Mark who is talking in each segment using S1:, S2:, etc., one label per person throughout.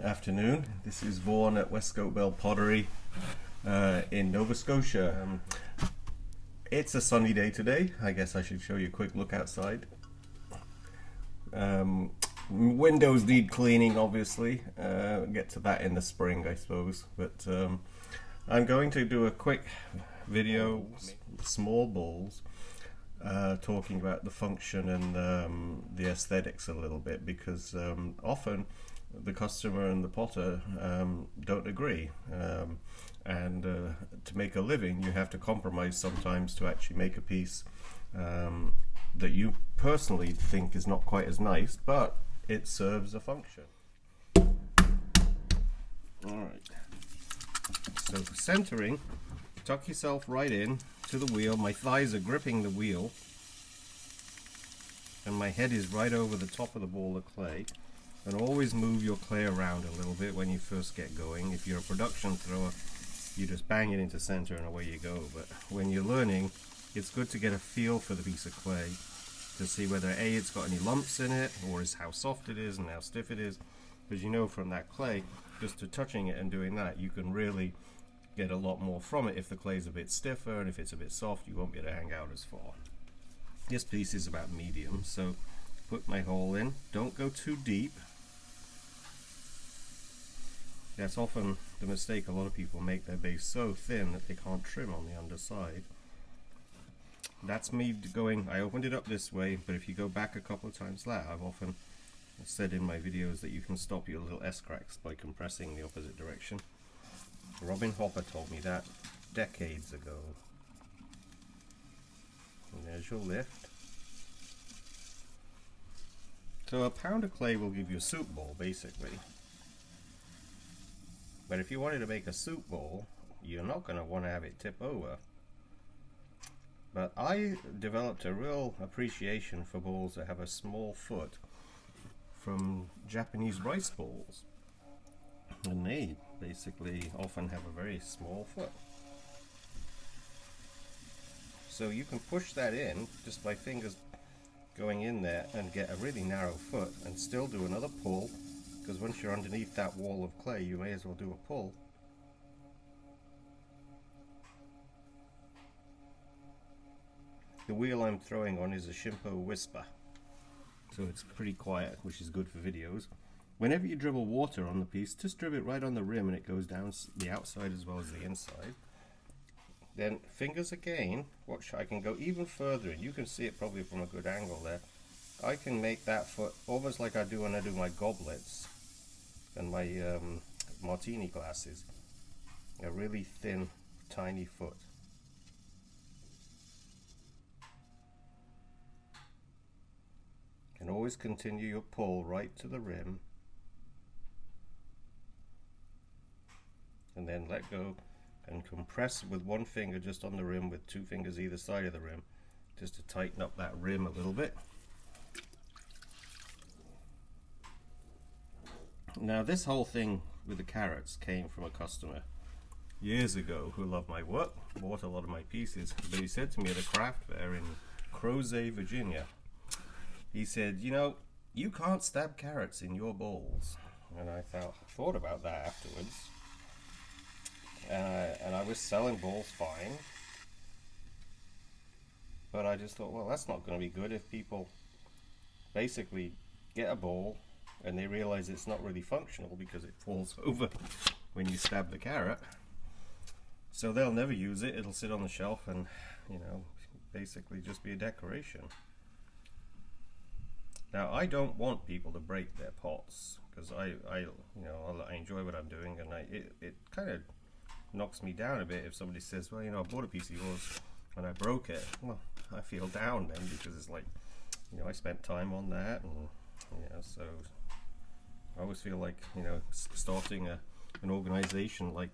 S1: afternoon. This is Vaughan at Westcote Bell Pottery in Nova Scotia. It's a sunny day today. I guess I should show you a quick look outside. Windows need cleaning, obviously. Get to that in the spring, I suppose. But I'm going to do a quick video, small bowls, talking about the function and the aesthetics a little bit, because often the customer and the potter don't agree, and to make a living you have to compromise sometimes to actually make a piece that you personally think is not quite as nice, but it serves a function. Alright, so for centering, tuck yourself right in to the wheel. My thighs are gripping the wheel and my head is right over the top of the ball of clay. And always move your clay around a little bit when you first get going. If you're a production thrower, you just bang it into center and away you go. But when you're learning, it's good to get a feel for the piece of clay to see whether A, it's got any lumps in it, or is how soft it is and how stiff it is. Because you know from that clay, just to touching it and doing that, you can really get a lot more from it. If the clay's a bit stiffer and if it's a bit soft, you won't be able to hang out as far. This piece is about medium, so put my hole in. Don't go too deep. That's often the mistake a lot of people make, their base so thin that they can't trim on the underside. That's me going, I opened it up this way, but if you go back a couple of times that, I've often said in my videos that you can stop your little S-cracks by compressing the opposite direction. Robin Hopper told me that decades ago. And there's your lift. So a pound of clay will give you a soup bowl, basically. But if you wanted to make a soup bowl, you're not going to want to have it tip over. But I developed a real appreciation for bowls that have a small foot from Japanese rice bowls. And they basically often have a very small foot. So you can push that in just by fingers going in there and get a really narrow foot and still do another pull. Because once you're underneath that wall of clay, you may as well do a pull. The wheel I'm throwing on is a Shimpo Whisper, so it's pretty quiet, which is good for videos. Whenever you dribble water on the piece, just dribble it right on the rim and it goes down the outside as well as the inside. Then fingers again. Watch, I can go even further in. You can see it probably from a good angle there. I can make that foot almost like I do when I do my goblets and my martini glasses. A really thin, tiny foot. And always continue your pull right to the rim. And then let go and compress with one finger just on the rim with two fingers either side of the rim, just to tighten up that rim a little bit. Now this whole thing with the carrots came from a customer years ago who loved my work, bought a lot of my pieces, but he said to me at a craft fair in Crozet, Virginia, he said, you know, you can't stab carrots in your bowls. And I thought about that afterwards, and I was selling bowls fine, but I just thought, well, that's not going to be good if people basically get a bowl and they realize it's not really functional because it falls over when you stab the carrot. So they'll never use it. It'll sit on the shelf and, you know, basically just be a decoration. Now I don't want people to break their pots, because I enjoy what I'm doing, and it kind of knocks me down a bit if somebody says, well, you know, I bought a piece of yours and I broke it. Well, I feel down then, because it's like, you know, I spent time on that, and you know, so I always feel like, you know, starting an organization like,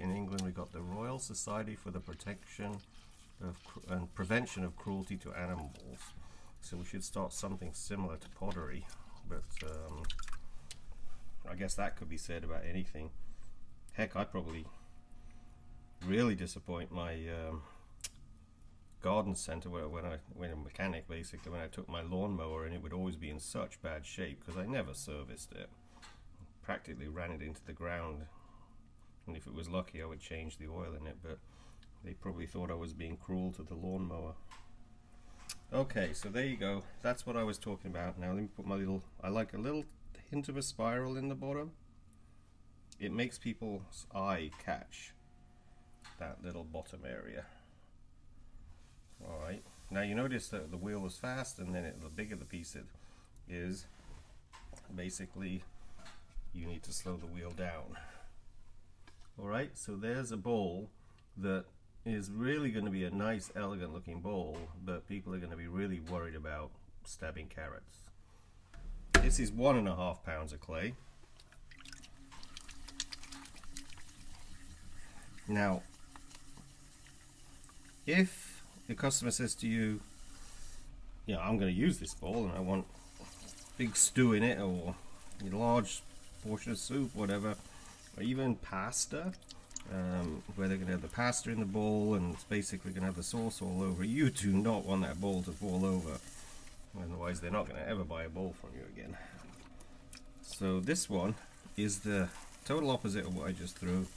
S1: in England we got the Royal Society for the Protection and Prevention of Cruelty to Animals. So we should start something similar to pottery, but I guess that could be said about anything. Heck, I probably really disappoint my garden center when a mechanic, basically, when I took my lawnmower, and it would always be in such bad shape because I never serviced it. practically ran it into the ground, and if it was lucky I would change the oil in it, but they probably thought I was being cruel to the lawnmower. Okay, so there you go. That's what I was talking about. Now let me put my little, I like a little hint of a spiral in the bottom. It makes people's eye catch that little bottom area. Alright, now you notice that the wheel was fast, and then the bigger the piece it is, basically you need to slow the wheel down. Alright, so there's a bowl that is really going to be a nice, elegant looking bowl, but people are going to be really worried about stabbing carrots. This is 1.5 pounds of clay. Now, if the customer says to you, yeah, I'm going to use this bowl and I want big stew in it, or a large portion of soup, whatever, or even pasta, where they're going to have the pasta in the bowl and it's basically going to have the sauce all over. You do not want that bowl to fall over, otherwise they're not going to ever buy a bowl from you again. So this one is the total opposite of what I just threw.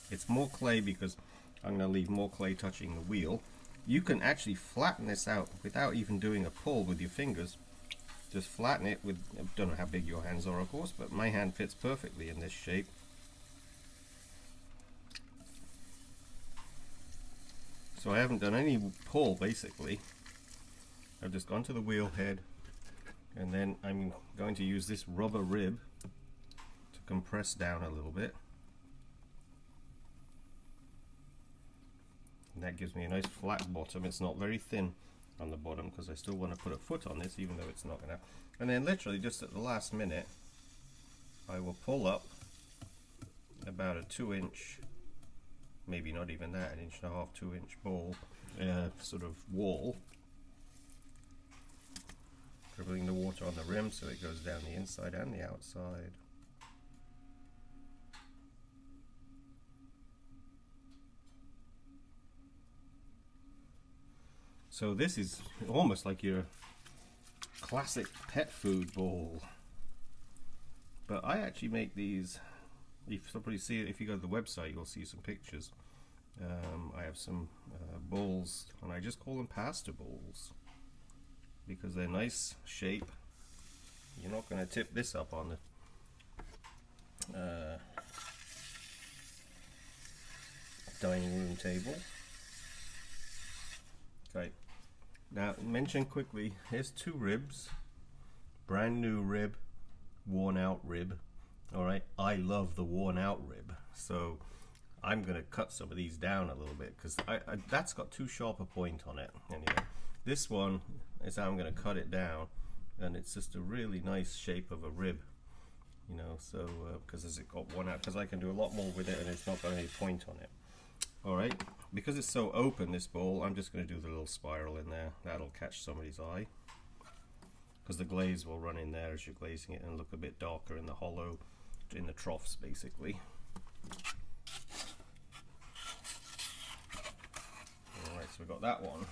S1: It's more clay because I'm going to leave more clay touching the wheel. You can actually flatten this out without even doing a pull with your fingers. Just flatten it with, I don't know how big your hands are of course, but my hand fits perfectly in this shape. So I haven't done any pull basically. I've just gone to the wheel head, and then I'm going to use this rubber rib to compress down a little bit. And that gives me a nice flat bottom. It's not very thin on the bottom because I still want to put a foot on this, even though it's not going to. And then literally just at the last minute I will pull up about a 2-inch, maybe not even that, 1.5 inch, 2-inch bowl, sort of wall, dribbling the water on the rim so it goes down the inside and the outside. So this is almost like your classic pet food bowl. But I actually make these, you'll probably see it if you go to the website, you'll see some pictures. I have some bowls, and I just call them pasta bowls because they're nice shape. You're not going to tip this up on the dining room table. Okay. Now, mention quickly, here's 2 ribs, brand new rib, worn out rib. Alright, I love the worn out rib, so I'm going to cut some of these down a little bit because that's got too sharp a point on it. Anyway, this one is how I'm going to cut it down, and it's just a really nice shape of a rib, you know, so because it's got worn out, because I can do a lot more with it and it's not got any point on it. Alright, because it's so open, this bowl, I'm just going to do the little spiral in there. That'll catch somebody's eye, because the glaze will run in there as you're glazing it and look a bit darker in the hollow, in the troughs basically. Alright, so we've got that one. So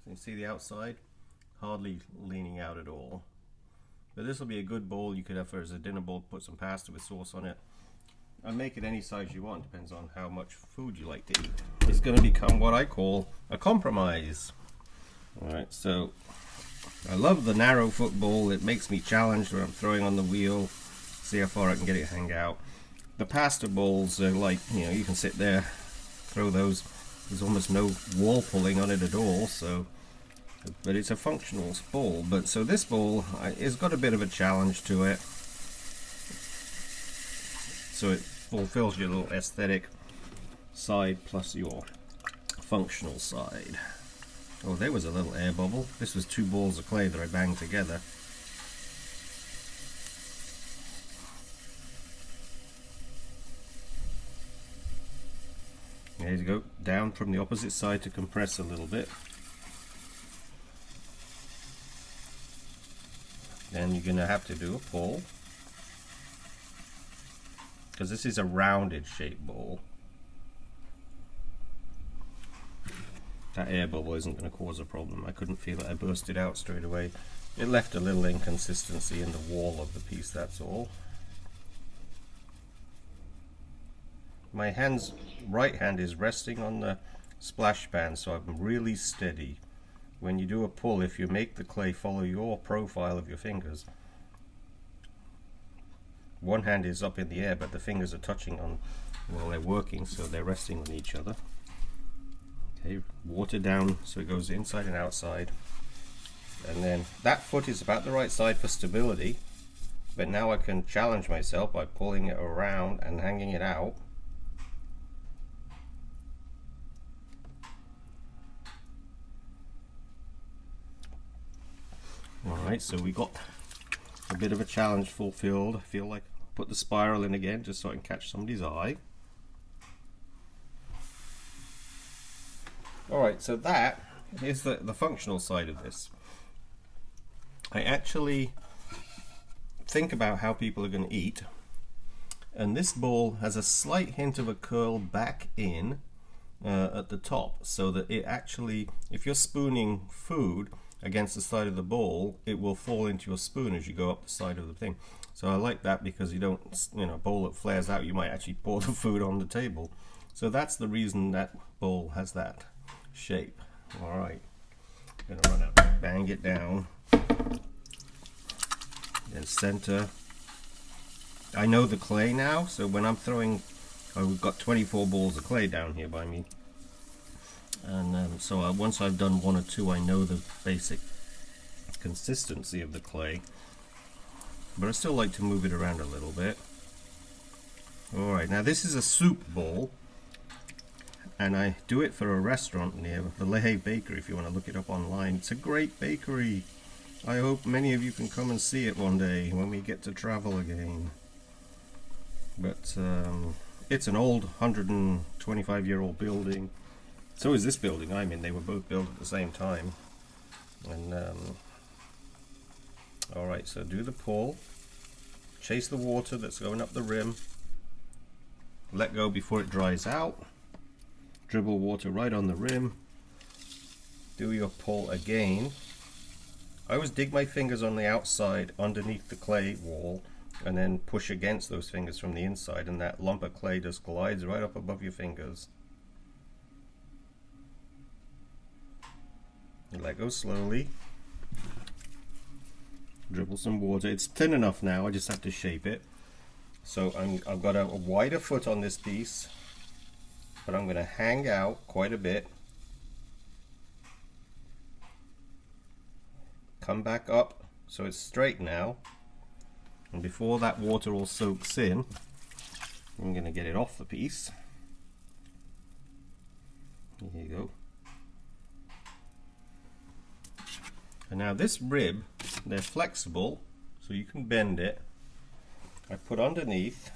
S1: you can see the outside, hardly leaning out at all. But this will be a good bowl you could have as a dinner bowl, put some pasta with sauce on it. And make it any size you want, depends on how much food you like to eat. It's going to become what I call a compromise. Alright, so I love the narrow foot bowl. It makes me challenged when I'm throwing on the wheel, see how far I can get it hang out. The pasta bowls are like, you know, you can sit there, throw those. There's almost no wall pulling on it at all, so, but it's a functional bowl. But so this bowl has got a bit of a challenge to it. So it fulfills your little aesthetic side plus your functional side. Oh, there was a little air bubble. This was 2 balls of clay that I banged together. There you go, down from the opposite side to compress a little bit. Then you're going to have to do a pull, because this is a rounded shaped bowl. That air bubble isn't going to cause a problem. I couldn't feel it. I burst it out straight away. It left a little inconsistency in the wall of the piece, that's all. my right hand is resting on the splash pan, so I'm really steady. When you do a pull, if you make the clay follow your profile of your fingers, one hand is up in the air, but the fingers are touching on, well, they're working, so they're resting on each other. Okay, water down so it goes inside and outside. And then that foot is about the right side for stability, but now I can challenge myself by pulling it around and hanging it out. Alright, so we got a bit of a challenge fulfilled. I feel like I'll put the spiral in again just so I can catch somebody's eye. Alright, so that is the functional side of this. I actually think about how people are going to eat, and this bowl has a slight hint of a curl back in at the top, so that it actually, if you're spooning food against the side of the bowl, it will fall into your spoon as you go up the side of the thing. So I like that, because you don't, bowl that flares out, you might actually pour the food on the table. So that's the reason that bowl has that shape. Alright, I'm gonna run out, bang it down, then center. I know the clay now, so when I'm throwing, we've got 24 balls of clay down here by me, and so once I've done one or two, I know the basic consistency of the clay, but I still like to move it around a little bit. Alright, now this is a soup bowl, and I do it for a restaurant near the Lehigh Bakery. If you want to look it up online, it's a great bakery. I hope many of you can come and see it one day when we get to travel again. But it's an old 125-year-old building. So is this building I'm in. They were both built at the same time. And alright, so do the pull, chase the water that's going up the rim, let go before it dries out, dribble water right on the rim, do your pull again. I always dig my fingers on the outside underneath the clay wall and then push against those fingers from the inside, and that lump of clay just glides right up above your fingers. You let go slowly, dribble some water. It's thin enough now, I just have to shape it. So I've got a wider foot on this piece, but I'm going to hang out quite a bit, come back up so it's straight now, and before that water all soaks in, I'm going to get it off the piece. Here you go. And now this rib, they're flexible, so you can bend it. I put underneath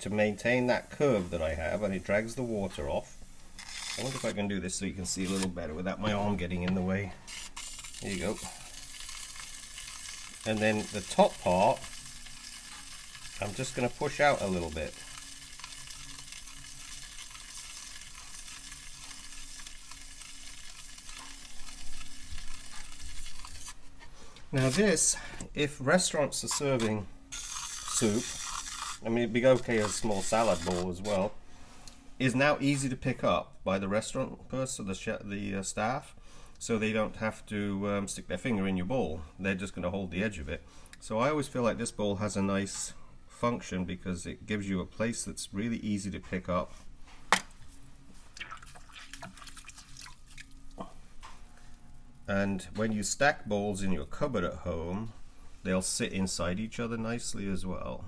S1: to maintain that curve that I have, and it drags the water off. I wonder if I can do this so you can see a little better without my arm getting in the way. Here you go. And then the top part, I'm just going to push out a little bit. Now this, if restaurants are serving soup, I mean it'd be okay as a small salad bowl as well, is now easy to pick up by the restaurant person, the staff, so they don't have to stick their finger in your bowl. They're just going to hold the edge of it. So I always feel like this bowl has a nice function because it gives you a place that's really easy to pick up. And when you stack bowls in your cupboard at home, they'll sit inside each other nicely as well.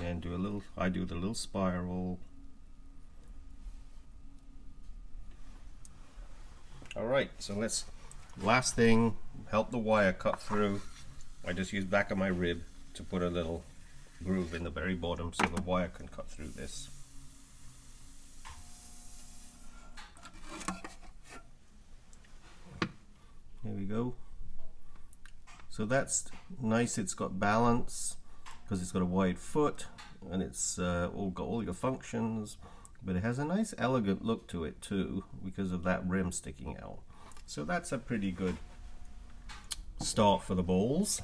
S1: And I do the little spiral. Alright, so last thing, help the wire cut through. I just use back of my rib to put a little groove in the very bottom so the wire can cut through this. There we go. So that's nice, it's got balance because it's got a wide foot, and it's all got all your functions, but it has a nice elegant look to it too because of that rim sticking out. So that's a pretty good start for the bowls.